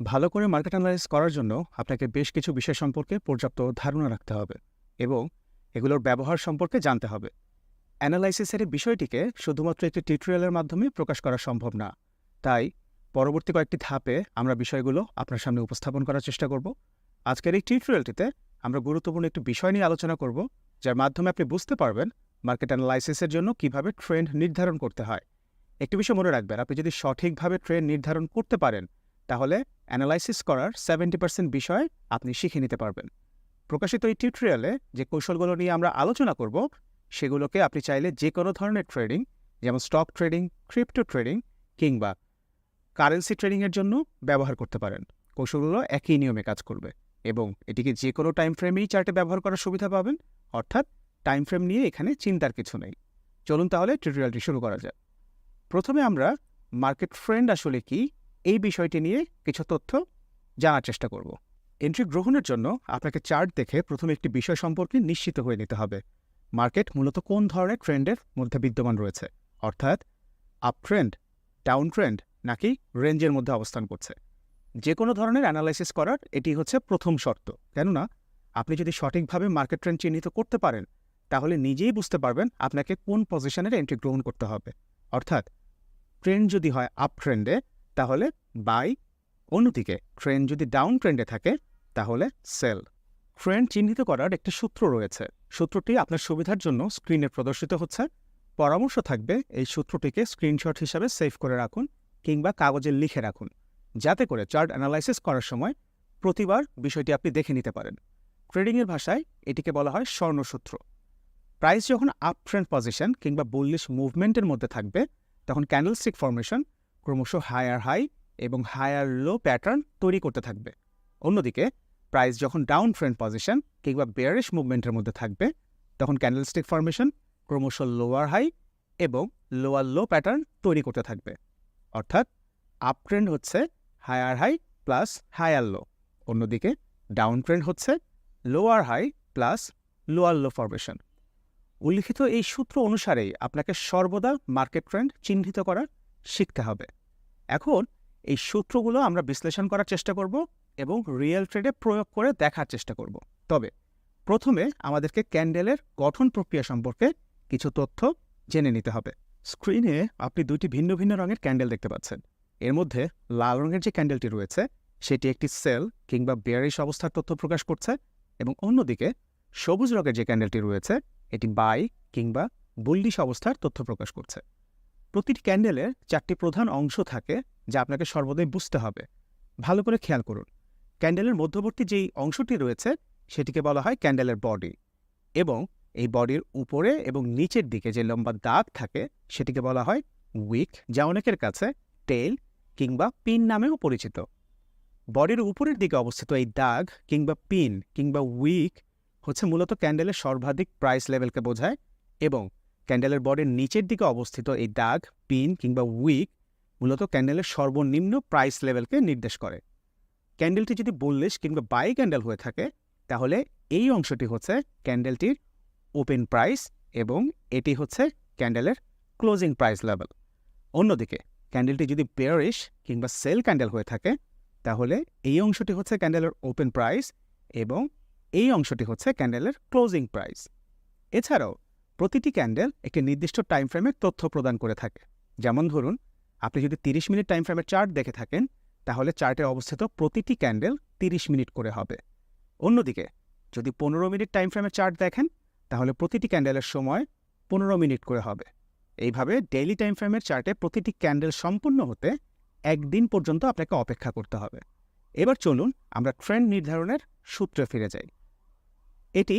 ভালো করে market analysis করার জন্য আপনাকে বেশ কিছু বিষয় সম্পর্কে পর্যাপ্ত ধারণা রাখতে হবে এবং এগুলোর ব্যবহার সম্পর্কে জানতে হবে। অ্যানালাইসিসের এই বিষয়টিকে শুধুমাত্র একটি টিউটোরিয়ালের মাধ্যমে প্রকাশ করা সম্ভব না। তাই পরবর্তী কয়েকটি ধাপে আমরা বিষয়গুলো আপনার সামনে উপস্থাপন করার চেষ্টা করব। আজকের এই টিউটোরিয়ালটিতে আমরা গুরুত্বপূর্ণ একটি বিষয় নিয়ে আলোচনা করব, যার মাধ্যমে আপনি বুঝতে পারবেন মার্কেট অ্যানালাইসিসের জন্য কিভাবে ট্রেন্ড নির্ধারণ করতে হয়। একটি বিষয় মনে রাখবেন, আপনি যদি সঠিকভাবে ট্রেন্ড নির্ধারণ করতে পারেন তাহলে অ্যানালাইসিস করার 70% বিষয় আপনি শিখে নিতে পারবেন। প্রকাশিত এই টিউটোরিয়ালে যে কৌশলগুলো নিয়ে আমরা আলোচনা করব সেগুলোকে আপনি চাইলে যে কোনো ধরনের ট্রেডিং, যেমন স্টক ট্রেডিং, ক্রিপ্টো ট্রেডিং কিংবা কারেন্সি ট্রেডিংয়ের জন্য ব্যবহার করতে পারেন। কৌশলগুলো একই নিয়মে কাজ করবে এবং এটিকে যে কোনো টাইম ফ্রেমেই চার্টে ব্যবহার করার সুবিধা পাবেন, অর্থাৎ টাইম ফ্রেম নিয়ে এখানে চিন্তার কিছু নেই। চলুন তাহলে টিউটোরিয়ালটি শুরু করা যায়। প্রথমে আমরা মার্কেট ট্রেন্ড আসলে কি এই বিষয়টি নিয়ে কিছু তথ্য জানার চেষ্টা করব। এন্ট্রি গ্রহণের জন্য আপনাকে চার্ট দেখে প্রথমে একটি বিষয় সম্পর্কে নিশ্চিত হয়ে নিতে হবে। মার্কেট মূলত কোন ধরনের ট্রেন্ডের মধ্যে বিদ্যমান রয়েছে, অর্থাৎ আপ ট্রেন্ড, ডাউন ট্রেন্ড নাকি রেঞ্জের মধ্যে অবস্থান করছে। যে কোনো ধরনের অ্যানালাইসিস করার এটি হচ্ছে প্রথম শর্ত। কেননা আপনি যদি সঠিকভাবে মার্কেট ট্রেন্ড চিহ্নিত করতে পারেন তাহলে নিজেই বুঝতে পারবেন আপনাকে কোন পজিশনের এন্ট্রি গ্রহণ করতে হবে। অর্থাৎ ট্রেন্ড যদি হয় আপ ট্রেন্ডে তাহলে বাই, অন্যদিকে ট্রেন্ড যদি ডাউন ট্রেন্ডে থাকে তাহলে সেল। ট্রেন্ড চিহ্নিত করার একটি সূত্র রয়েছে। সূত্রটি আপনার সুবিধার জন্য স্ক্রিনে প্রদর্শিত হচ্ছে। পরামর্শ থাকবে এই সূত্রটিকে স্ক্রিনশট হিসাবে সেভ করে রাখুন কিংবা কাগজে লিখে রাখুন, যাতে করে চার্ট অ্যানালাইসিস করার সময় প্রতিবার বিষয়টি আপনি দেখে নিতে পারেন। ট্রেডিংয়ের ভাষায় এটিকে বলা হয় স্বর্ণসূত্র। প্রাইস যখন আপ ট্রেন্ড পজিশন কিংবা বুলিশ মুভমেন্টের মধ্যে থাকবে তখন ক্যান্ডেলস্টিক ফরমেশন ক্রমশ হায়ার হাই এবং হায়ার লো প্যাটার্ন তৈরি করতে থাকবে। অন্যদিকে প্রাইস যখন ডাউন ট্রেন্ড পজিশন কিংবা বেয়ারিশ মুভমেন্টের মধ্যে থাকবে তখন ক্যান্ডেলস্টিক ফরমেশন ক্রমশ লোয়ার হাই এবং লোয়ার লো প্যাটার্ন তৈরি করতে থাকবে। অর্থাৎ আপ ট্রেন্ড হচ্ছে higher high plus higher low, অন্যদিকে ডাউন ট্রেন্ড হচ্ছে লোয়ার হাই প্লাস লোয়ার লো ফরমেশন। উল্লিখিত এই সূত্র অনুসারেই আপনাকে সর্বদা মার্কেট ট্রেন্ড চিহ্নিত করা শিখতে হবে। এখন এই সূত্রগুলো আমরা বিশ্লেষণ করার চেষ্টা করব এবং রিয়েল ট্রেডে প্রয়োগ করে দেখার চেষ্টা করব। তবে প্রথমে আমাদেরকে ক্যান্ডেলের গঠন প্রক্রিয়া সম্পর্কে কিছু তথ্য জেনে নিতে হবে। স্ক্রিনে আপনি দুইটি ভিন্ন ভিন্ন রঙের ক্যান্ডেল দেখতে পাচ্ছেন। এর মধ্যে লাল রঙের যে ক্যান্ডেলটি রয়েছে সেটি একটি সেল কিংবা বেয়ারিশ অবস্থার তথ্য প্রকাশ করছে এবং অন্যদিকে সবুজ রঙের যে ক্যান্ডেলটি রয়েছে এটি বাই কিংবা বুলিশ অবস্থার তথ্য প্রকাশ করছে। প্রতিটি ক্যান্ডেলের 4টি প্রধান অংশ থাকে যা আপনাকে সর্বদাই বুঝতে হবে। ভালো করে খেয়াল করুন, ক্যান্ডেলের মধ্যবর্তী যেই অংশটি রয়েছে সেটিকে বলা হয় ক্যান্ডেলের বডি এবং এই বডির উপরে এবং নিচের দিকে যে লম্বা দাগ থাকে সেটিকে বলা হয় উইক, যা অনেকের কাছে টেইল কিংবা পিন নামেও পরিচিত। বডির উপরের দিকে অবস্থিত এই দাগ কিংবা পিন কিংবা উইক হচ্ছে মূলত ক্যান্ডেলের সর্বাধিক প্রাইস লেভেলকে বোঝায় এবং ক্যান্ডেলের বডির নিচের দিকে অবস্থিত এই দাগ, পিন কিংবা উইক মূলত ক্যান্ডেলের সর্বনিম্ন প্রাইস লেভেলকে নির্দেশ করে। ক্যান্ডেলটি যদি বুলিশ কিংবা বাই ক্যান্ডেল হয়ে থাকে তাহলে এই অংশটি হচ্ছে ক্যান্ডেলটির ওপেন প্রাইস এবং এটি হচ্ছে ক্যান্ডেলের ক্লোজিং প্রাইস লেভেল। অন্যদিকে ক্যান্ডেলটি যদি বেয়ারিশ কিংবা সেল ক্যান্ডেল হয়ে থাকে তাহলে এই অংশটি হচ্ছে ক্যান্ডেলের ওপেন প্রাইস এবং এই অংশটি হচ্ছে ক্যান্ডেলের ক্লোজিং প্রাইস। এছাড়াও প্রতিটি ক্যান্ডেল একটি নির্দিষ্ট টাইম ফ্রেমের তথ্য প্রদান করে থাকে। যেমন ধরুন, আপনি যদি 30 মিনিট টাইম ফ্রেমের চার্ট দেখে থাকেন তাহলে চার্টে অবস্থিত প্রতিটি ক্যান্ডেল 30 মিনিট করে হবে। অন্যদিকে যদি 15 মিনিট টাইম ফ্রেমের চার্ট দেখেন তাহলে প্রতিটি ক্যান্ডেলের সময় 15 মিনিট করে হবে। এইভাবে ডেইলি টাইম ফ্রেমের চার্টে প্রতিটি ক্যান্ডেল সম্পূর্ণ হতে একদিন পর্যন্ত আপনাকে অপেক্ষা করতে হবে। এবার চলুন আমরা ট্রেন্ড নির্ধারণের সূত্রে ফিরে যাই। এটি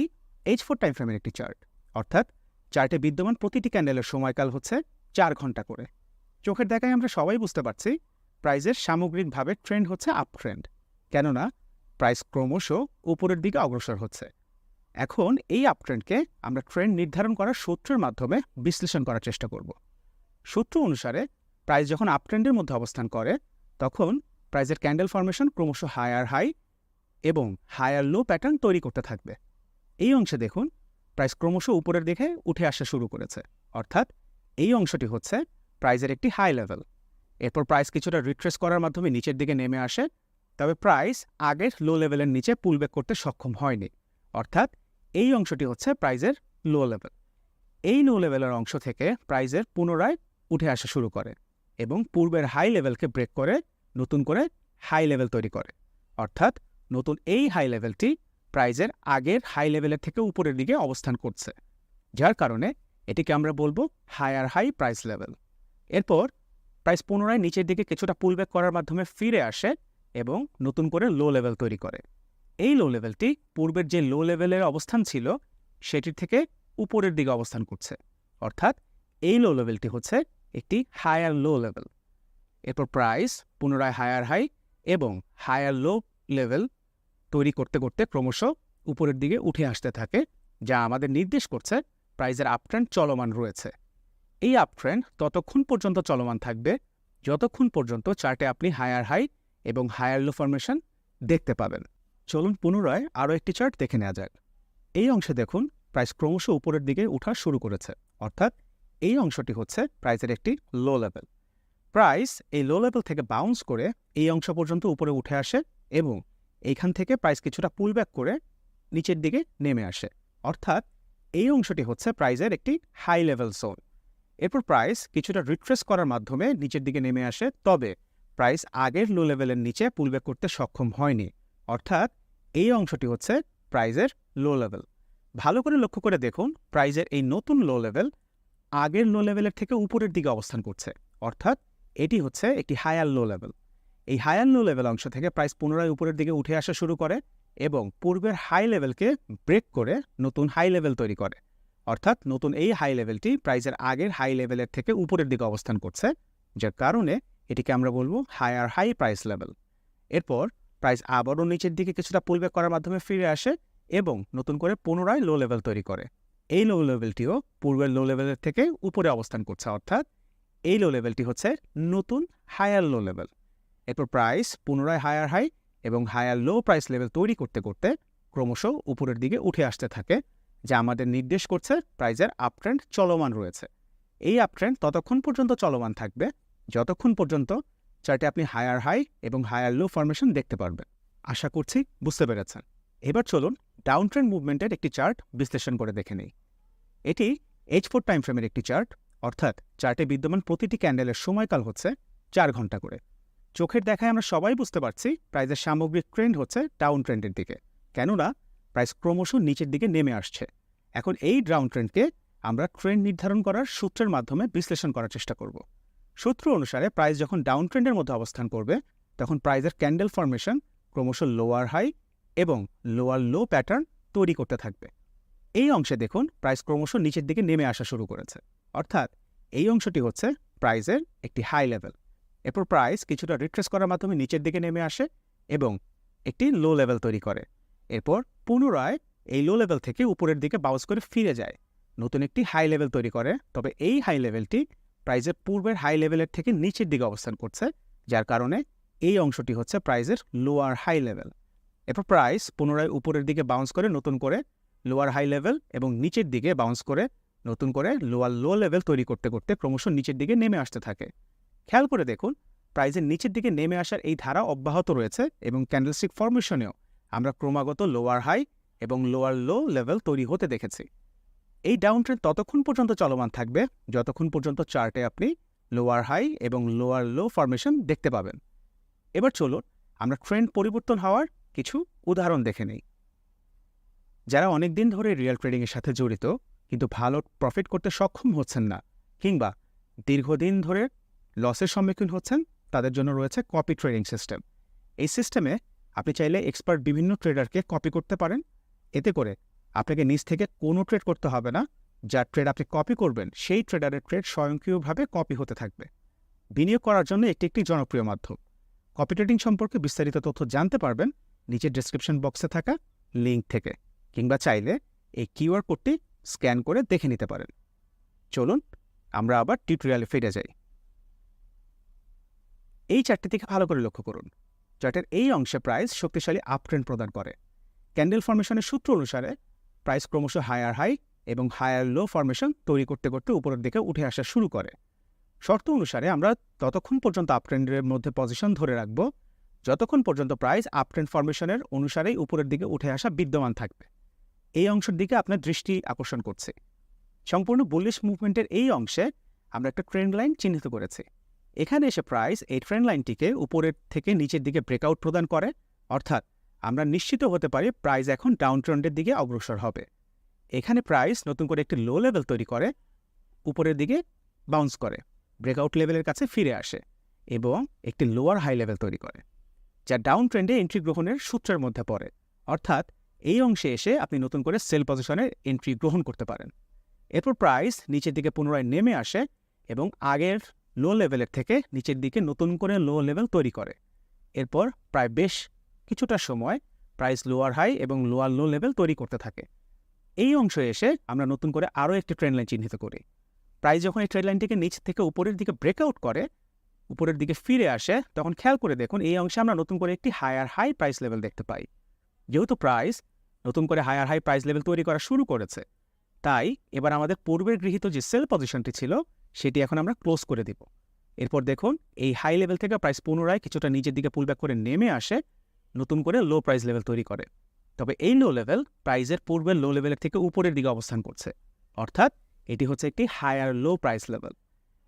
H4 টাইম ফ্রেমের একটি চার্ট, অর্থাৎ চার্টে বিদ্যমান প্রতিটি ক্যান্ডেলের সময়কাল হচ্ছে 4 ঘন্টা করে। চোখের দেখায় আমরা সবাই বুঝতে পারছি প্রাইজের সামগ্রিকভাবে ট্রেন্ড হচ্ছে আপ ট্রেন্ড, কেননা প্রাইস ক্রমশ উপরের দিকে অগ্রসর হচ্ছে। এখন এই আপ ট্রেন্ডকে আমরা ট্রেন্ড নির্ধারণ করার সূত্রের মাধ্যমে বিশ্লেষণ করার চেষ্টা করব। সূত্র অনুসারে প্রাইস যখন আপ ট্রেন্ডের মধ্যে অবস্থান করে তখন প্রাইজের ক্যান্ডেল ফরমেশন ক্রমশ হায়ার হাই এবং হায়ার লো প্যাটার্ন তৈরি করতে থাকবে। এই অংশে দেখুন প্রাইস ক্রমশ উপরের দিকে উঠে আসা শুরু করেছে, অর্থাৎ এই অংশটি হচ্ছে প্রাইজের একটি হাই লেভেল। এরপর প্রাইস কিছুটা রিট্রেস করার মাধ্যমে নিচের দিকে নেমে আসে তবে প্রাইস আগের লো লেভেলের নিচে পুলব্যাক করতে সক্ষম হয়নি, অর্থাৎ এই অংশটি হচ্ছে প্রাইজের লো লেভেল। এই লো লেভেলের অংশ থেকে প্রাইজের পুনরায় উঠে আসা শুরু করে এবং পূর্বের হাই লেভেলকে ব্রেক করে নতুন করে হাই লেভেল তৈরি করে, অর্থাৎ নতুন এই হাই লেভেলটি প্রাইজের আগের হাই লেভেলের থেকে উপরের দিকে অবস্থান করছে, যার কারণে এটিকে আমরা বলবো হায়ার হাই প্রাইস লেভেল। এরপর প্রাইস পুনরায় নিচের দিকে কিছুটা পুলব্যাক করার মাধ্যমে ফিরে আসে এবং নতুন করে লো লেভেল তৈরি করে। এই লো লেভেলটি পূর্বের যে লো লেভেলের অবস্থান ছিল সেটির থেকে উপরের দিকে অবস্থান করছে, অর্থাৎ এই লো লেভেলটি হচ্ছে একটি হায়ার লো লেভেল। এরপর প্রাইস পুনরায় হায়ার হাই এবং হায়ার লো লেভেল তৈরি করতে করতে ক্রমশ উপরের দিকে উঠে আসতে থাকে, যা আমাদের নির্দেশ করছে প্রাইজের আপট্রেন্ড চলমান রয়েছে। এই আপট্রেন্ড ততক্ষণ পর্যন্ত চলমান থাকবে যতক্ষণ পর্যন্ত চার্টে আপনি হায়ার হাই এবং হায়ার লো ফরমেশন দেখতে পাবেন। চলুন পুনরায় আরও একটি চার্ট দেখে নেওয়া যাক। এই অংশে দেখুন প্রাইস ক্রমশ উপরের দিকে ওঠা শুরু করেছে, অর্থাৎ এই অংশটি হচ্ছে প্রাইসের একটি লো লেভেল। প্রাইস এই লো লেভেল থেকে বাউন্স করে এই অংশ পর্যন্ত উপরে উঠে আসে এবং এইখান থেকে প্রাইস কিছুটা পুলব্যাক করে নিচের দিকে নেমে আসে, অর্থাৎ এই অংশটি হচ্ছে প্রাইসের একটি হাই লেভেল জোন। এরপর প্রাইস কিছুটা রিট্রেস করার মাধ্যমে নিচের দিকে নেমে আসে, তবে প্রাইস আগের লো লেভেলের নিচে পুলব্যাক করতে সক্ষম হয়নি, অর্থাৎ এই অংশটি হচ্ছে প্রাইসের লো লেভেল। ভালো করে লক্ষ্য করে দেখুন প্রাইসের এই নতুন লো লেভেল আগের লো লেভেলের থেকে উপরের দিকে অবস্থান করছে, অর্থাৎ এটি হচ্ছে একটি হায়ার লো লেভেল। এই হায়ার লো লেভেল অংশ থেকে প্রাইস পুনরায় উপরের দিকে উঠে আসা শুরু করে এবং পূর্বের হাই লেভেলকে ব্রেক করে নতুন হাই লেভেল তৈরি করে, অর্থাৎ নতুন এই হাই লেভেলটি প্রাইসের আগের হাই লেভেলের থেকে উপরের দিকে অবস্থান করছে, যার কারণে এটিকে আমরা বলবো হায়ার হাই প্রাইস লেভেল। এরপর প্রাইস আবারও নিচের দিকে কিছুটা পুলব্যাক করার মাধ্যমে ফিরে আসে এবং নতুন করে পুনরায় লো লেভেল তৈরি করে। এই লো লেভেলটিও পূর্বের লো লেভেলের থেকে উপরে অবস্থান করছে, অর্থাৎ এই লো লেভেলটি হচ্ছে নতুন হায়ার লো লেভেল। এরপর প্রাইস পুনরায় হায়ার হাই এবং হায়ার লো প্রাইস লেভেল তৈরি করতে করতে ক্রমশ উপরের দিকে উঠে আসতে থাকে, যা আমাদের নির্দেশ করছে প্রাইজের আপট্রেন্ড চলমান রয়েছে। এই আপট্রেন্ড ততক্ষণ পর্যন্ত চলমান থাকবে যতক্ষণ পর্যন্ত চার্টে আপনি হায়ার হাই এবং হায়ার লো ফরমেশন দেখতে পারবেন। আশা করছি বুঝতে পেরেছেন। এবার চলুন ডাউন ট্রেন্ড মুভমেন্টের একটি চার্ট বিশ্লেষণ করে দেখে নেই। এটি H4 টাইম ফ্রেমের একটি চার্ট, অর্থাৎ চার্টে বিদ্যমান প্রতিটি ক্যান্ডেলের সময়কাল হচ্ছে 4 ঘন্টা করে। চোখের দেখায় আমরা সবাই বুঝতে পারছি প্রাইজের সামগ্রিক ট্রেন্ড হচ্ছে ডাউন ট্রেন্ডের দিকে, কেননা প্রাইস ক্রমশ নিচের দিকে নেমে আসছে। এখন এই ডাউন ট্রেন্ডকে আমরা ট্রেন্ড নির্ধারণ করার সূত্রের মাধ্যমে বিশ্লেষণ করার চেষ্টা করব। সূত্র অনুসারে প্রাইস যখন ডাউন ট্রেন্ডের মধ্যে অবস্থান করবে তখন প্রাইজের ক্যান্ডেল ফরমেশন ক্রমশ লোয়ার হাই এবং লোয়ার লো প্যাটার্ন তৈরি করতে থাকবে। এই অংশে দেখুন প্রাইস ক্রমশ নিচের দিকে নেমে আসা শুরু করেছে, অর্থাৎ এই অংশটি হচ্ছে প্রাইসের একটি হাই লেভেল। এরপর প্রাইস কিছুটা রিট্রেস করার মাধ্যমে নিচের দিকে নেমে আসে এবং একটি লো লেভেল তৈরি করে। এরপর পুনরায় এই লো লেভেল থেকে উপরের দিকে বাউন্স করে ফিরে যায়, নতুন একটি হাই লেভেল তৈরি করে, তবে এই হাই লেভেলটি প্রাইজের পূর্বের হাই লেভেলের থেকে নিচের দিকে অবস্থান করছে, যার কারণে এই অংশটি হচ্ছে প্রাইজের লোয়ার হাই লেভেল। এরপর প্রাইস পুনরায় উপরের দিকে বাউন্স করে নতুন করে লোয়ার হাই লেভেল এবং নিচের দিকে বাউন্স করে নতুন করে লোয়ার লো লেভেল তৈরি করতে করতে ক্রমশ নিচের দিকে নেমে আসতে থাকে। খেয়াল করে দেখুন প্রাইজের নিচের দিকে নেমে আসার এই ধারা অব্যাহত রয়েছে এবং ক্যান্ডেলস্টিক ফরমেশনেও আমরা ক্রমাগত লোয়ার হাই এবং লোয়ার লো লেভেল তৈরি হতে দেখেছি। এই ডাউন ট্রেন্ড ততক্ষণ পর্যন্ত চলমান থাকবে যতক্ষণ পর্যন্ত চার্টে আপনি লোয়ার হাই এবং লোয়ার লো ফরমেশন দেখতে পাবেন। এবার চলুন আমরা ট্রেন্ড পরিবর্তন হওয়ার কিছু উদাহরণ দেখে নেই। যারা অনেক দিন ধরে রিয়েল ট্রেডিংয়ের সাথে জড়িত কিন্তু ভালো প্রফিট করতে সক্ষম হচ্ছেন না কিংবা দীর্ঘদিন ধরে লসের সম্মুখীন হচ্ছেন, তাদের জন্য রয়েছে কপি ট্রেডিং সিস্টেম। এই সিস্টেমে আপনি চাইলে এক্সপার্ট বিভিন্ন ট্রেডারকে কপি করতে পারেন। এতে করে আপনাকে নিজ থেকে কোনো ট্রেড করতে হবে না, যার ট্রেড আপনি কপি করবেন সেই ট্রেডারের ট্রেড স্বয়ংক্রিয়ভাবে কপি হতে থাকবে। বিনিয়োগ করার জন্য এটি একটি জনপ্রিয় মাধ্যম। কপি ট্রেডিং সম্পর্কে বিস্তারিত তথ্য জানতে পারবেন নিচের ডেসক্রিপশন বক্সে থাকা লিঙ্ক থেকে, কিংবা চাইলে এই কিউআর কোডটি স্ক্যান করে দেখে নিতে পারেন। চলুন আমরা আবার টিউটোরিয়ালে ফিরে যাই। এই চার্টটি থেকে ভালো করে লক্ষ্য করুন, চার্টের এই অংশে প্রাইস শক্তিশালী আপট্রেন্ড প্রদান করে। ক্যান্ডেল ফরমেশনের সূত্র অনুসারে প্রাইস ক্রমশ হায়ার হাই এবং হায়ার লো ফরমেশন তৈরি করতে করতে উপরের দিকে উঠে আসা শুরু করে। শর্ত অনুসারে আমরা ততক্ষণ পর্যন্ত আপট্রেন্ডের মধ্যে পজিশন ধরে রাখব যতক্ষণ পর্যন্ত প্রাইস আপ ট্রেন্ড ফরমেশনের অনুসারেই উপরের দিকে উঠে আসা বিদ্যমান থাকবে। এই অংশের দিকে আপনার দৃষ্টি আকর্ষণ করছে। সম্পূর্ণ বুলিশ মুভমেন্টের এই অংশে আমরা একটা ট্রেন্ড লাইন চিহ্নিত করেছি। এখানে এসে প্রাইস এই ট্রেন্ড লাইনটিকে উপরের থেকে নিচের দিকে ব্রেকআউট প্রদান করে, অর্থাৎ আমরা নিশ্চিত হতে পারি প্রাইস এখন ডাউন ট্রেন্ডের দিকে অগ্রসর হবে। এখানে প্রাইস নতুন করে একটি লো লেভেল তৈরি করে, উপরের দিকে বাউন্স করে, ব্রেকআউট লেভেলের কাছে ফিরে আসে এবং একটি লোয়ার হাই লেভেল তৈরি করে, যা ডাউন ট্রেন্ডে এন্ট্রি গ্রহণের সূত্রের মধ্যে পড়ে। অর্থাৎ এই অংশে এসে আপনি নতুন করে সেল পজিশনের এন্ট্রি গ্রহণ করতে পারেন। এরপর প্রাইস নিচের দিকে পুনরায় নেমে আসে এবং আগের লো লেভেলের থেকে নিচের দিকে নতুন করে লো লেভেল তৈরি করে। এরপর প্রায় বেশ কিছুটা সময় প্রাইস লোয়ার হাই এবং লোয়ার লো লেভেল তৈরি করতে থাকে। এই অংশে এসে আমরা নতুন করে আরও একটি ট্রেন্ড লাইন চিহ্নিত করি। প্রাইস যখন এই ট্রেন্ড লাইনটিকে নিচ থেকে উপরের দিকে ব্রেকআউট করে, উপরের দিকে ফিরে আসে, তখন খেয়াল করে দেখুন এই অংশে আমরা নতুন করে একটি হায়ার হাই প্রাইস লেভেল দেখতে পাই। যেহেতু প্রাইস নতুন করে হায়ার হাই প্রাইস লেভেল তৈরি করা শুরু করেছে, তাই এবার আমাদের পূর্বের গৃহীত যে সেল পজিশনটি ছিল সেটি এখন আমরা ক্লোজ করে দিব। এরপর দেখুন এই হাই লেভেল থেকে প্রাইস পুনরায় কিছুটা নিচের দিকে পুলব্যাক করে নেমে আসে, নতুন করে লো প্রাইস লেভেল তৈরি করে। তবে এই লো লেভেল প্রাইসের পূর্বের লো লেভেলের থেকে উপরের দিকে অবস্থান করছে, অর্থাৎ এটি হচ্ছে একটি হায়ার লো প্রাইস লেভেল।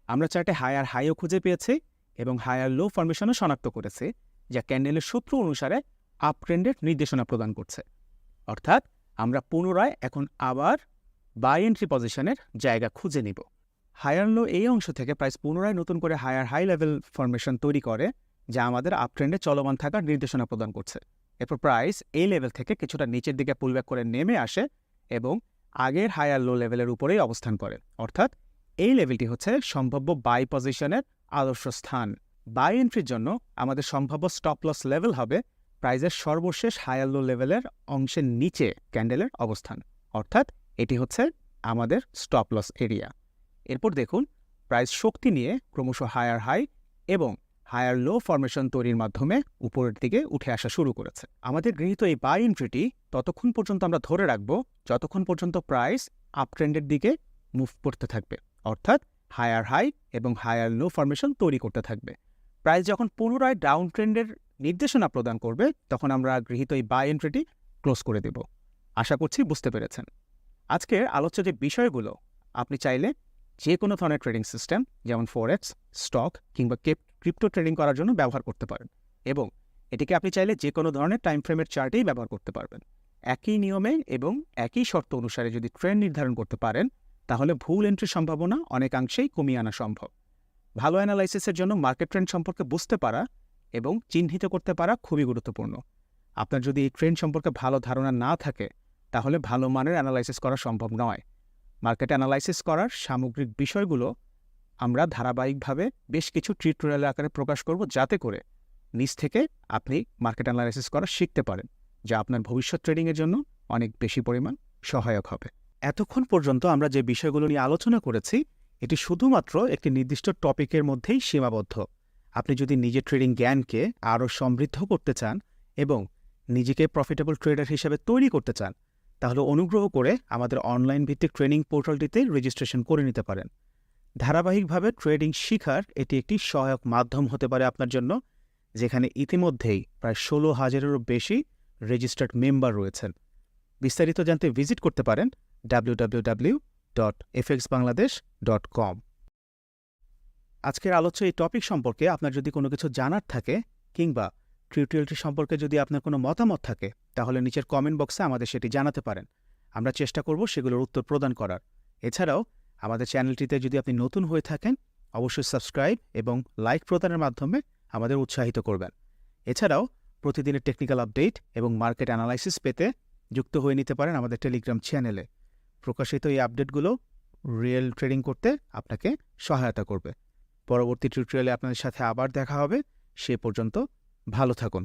আমরা চার্টে হায়ার হাইও খুঁজে পেয়েছি এবং হায়ার লো ফরমেশনও শনাক্ত করেছি, যা ক্যান্ডেলের সূত্র অনুসারে আপ ট্রেন্ডের নির্দেশনা প্রদান করছে। অর্থাৎ আমরা পুনরায় এখন আবার বাই এন্ট্রি পজিশনের জায়গা খুঁজে নিব। হায়ার লো এই অংশ থেকে প্রাইস পুনরায় নতুন করে হায়ার হাই লেভেল ফরমেশন তৈরি করে, যা আমাদের আপ ট্রেন্ডে চলমান থাকার নির্দেশনা প্রদান করছে। এরপর প্রাইস এই লেভেল থেকে কিছুটা নিচের দিকে পুলব্যাক করে নেমে আসে এবং আগের হায়ার লো লেভেলের উপরেই অবস্থান করে, অর্থাৎ এই লেভেলটি হচ্ছে সম্ভাব্য বাই পজিশনের আদর্শ স্থান। বাই এন্ট্রির জন্য আমাদের সম্ভাব্য স্টপ লস লেভেল হবে প্রাইসের সর্বশেষ হায়ার লো লেভেলের অংশের নিচে ক্যান্ডেলের অবস্থান, অর্থাৎ এটি হচ্ছে আমাদের স্টপ লস এরিয়া। এরপর দেখুন প্রাইস শক্তি নিয়ে ক্রমশ হায়ার হাই এবং হায়ার লো ফরমেশন তৈরির মাধ্যমে উপরের দিকে উঠে আসা শুরু করেছে। আমাদের গৃহীত এই বাই এন্ট্রিটি ততক্ষণ পর্যন্ত আমরা ধরে রাখব যতক্ষণ পর্যন্ত প্রাইস আপ ট্রেন্ডের দিকে মুভ করতে থাকবে, অর্থাৎ হায়ার হাই এবং হায়ার লো ফরমেশন তৈরি করতে থাকবে। প্রাইস যখন পুনরায় ডাউন ট্রেন্ডের নির্দেশনা প্রদান করবে, তখন আমরা গৃহীত এই বাই এন্ট্রিটি ক্লোজ করে দেব। আশা করছি বুঝতে পেরেছেন। আজকের আলোচ্য যে বিষয়গুলো আপনি চাইলে যে কোনো ধরনের ট্রেডিং সিস্টেম যেমন ফরেক্স, স্টক কিংবা ক্রিপ্টো ট্রেডিং করার জন্য ব্যবহার করতে পারেন এবং এটিকে আপনি চাইলে যে কোনো ধরনের টাইম ফ্রেমের চার্টেই ব্যবহার করতে পারবেন। একই নিয়মে এবং একই শর্ত অনুসারে যদি ট্রেন্ড নির্ধারণ করতে পারেন, তাহলে ভুল এন্ট্রির সম্ভাবনা অনেকাংশেই কমিয়ে আনা সম্ভব। ভালো অ্যানালাইসিসের জন্য মার্কেট ট্রেন্ড সম্পর্কে বুঝতে পারা এবং চিহ্নিত করতে পারা খুবই গুরুত্বপূর্ণ। আপনার যদি এই ট্রেন্ড সম্পর্কে ভালো ধারণা না থাকে, তাহলে ভালো মানের অ্যানালাইসিস করা সম্ভব নয়। মার্কেট অ্যানালাইসিস করার সামগ্রিক বিষয়গুলো আমরা ধারাবাহিকভাবে বেশ কিছু টিউটোরিয়াল আকারে প্রকাশ করব, যাতে করে নিজ থেকে আপনি মার্কেট অ্যানালাইসিস করা শিখতে পারেন, যা আপনার ভবিষ্যৎ ট্রেডিংয়ের জন্য অনেক বেশি পরিমাণ সহায়ক হবে। এতক্ষণ পর্যন্ত আমরা যে বিষয়গুলো নিয়ে আলোচনা করেছি, এটি শুধুমাত্র একটি নির্দিষ্ট টপিকের মধ্যেই সীমাবদ্ধ। আপনি যদি নিজের ট্রেডিং জ্ঞানকে আরও সমৃদ্ধ করতে চান এবং নিজেকে প্রফিটেবল ট্রেডার হিসেবে তৈরি করতে চান, তাহলে অনুগ্রহ করে আমাদের অনলাইন ভিত্তিক ট্রেনিং পোর্টালটিতে রেজিস্ট্রেশন করে নিতে পারেন। ধারাবাহিকভাবে ট্রেডিং শিখার এটি একটি সহায়ক মাধ্যম হতে পারে আপনার জন্য, যেখানে ইতিমধ্যেই প্রায় 16,000-এরও বেশি রেজিস্টার্ড মেম্বার রয়েছেন। বিস্তারিত জানতে ভিজিট করতে পারেন www.fxbangladesh.com। আজকের আলোচ্য এই টপিক সম্পর্কে আপনার যদি কোনো কিছু জানার থাকে কিংবা টিউটোরিয়ালটি সম্পর্কে যদি আপনার কোনো মতামত থাকে, তাহলে নিচের কমেন্ট বক্সে আমাদের সেটি জানাতে পারেন। আমরা চেষ্টা করব সেগুলোর উত্তর প্রদান করার। এছাড়াও আমাদের চ্যানেলটিতে যদি আপনি নতুন হয়ে থাকেন, অবশ্যই সাবস্ক্রাইব এবং লাইক প্রদানের মাধ্যমে আমাদের উৎসাহিত করবেন। এছাড়াও প্রতিদিনের টেকনিক্যাল আপডেট এবং মার্কেট অ্যানালাইসিস পেতে যুক্ত হয়ে নিতে পারেন আমাদের টেলিগ্রাম চ্যানেলে। প্রকাশিত এই আপডেটগুলো রিয়েল ট্রেডিং করতে আপনাকে সহায়তা করবে। পরবর্তী টিউটোরিয়ালে আপনাদের সাথে আবার দেখা হবে। সে পর্যন্ত ভালো থাকুন।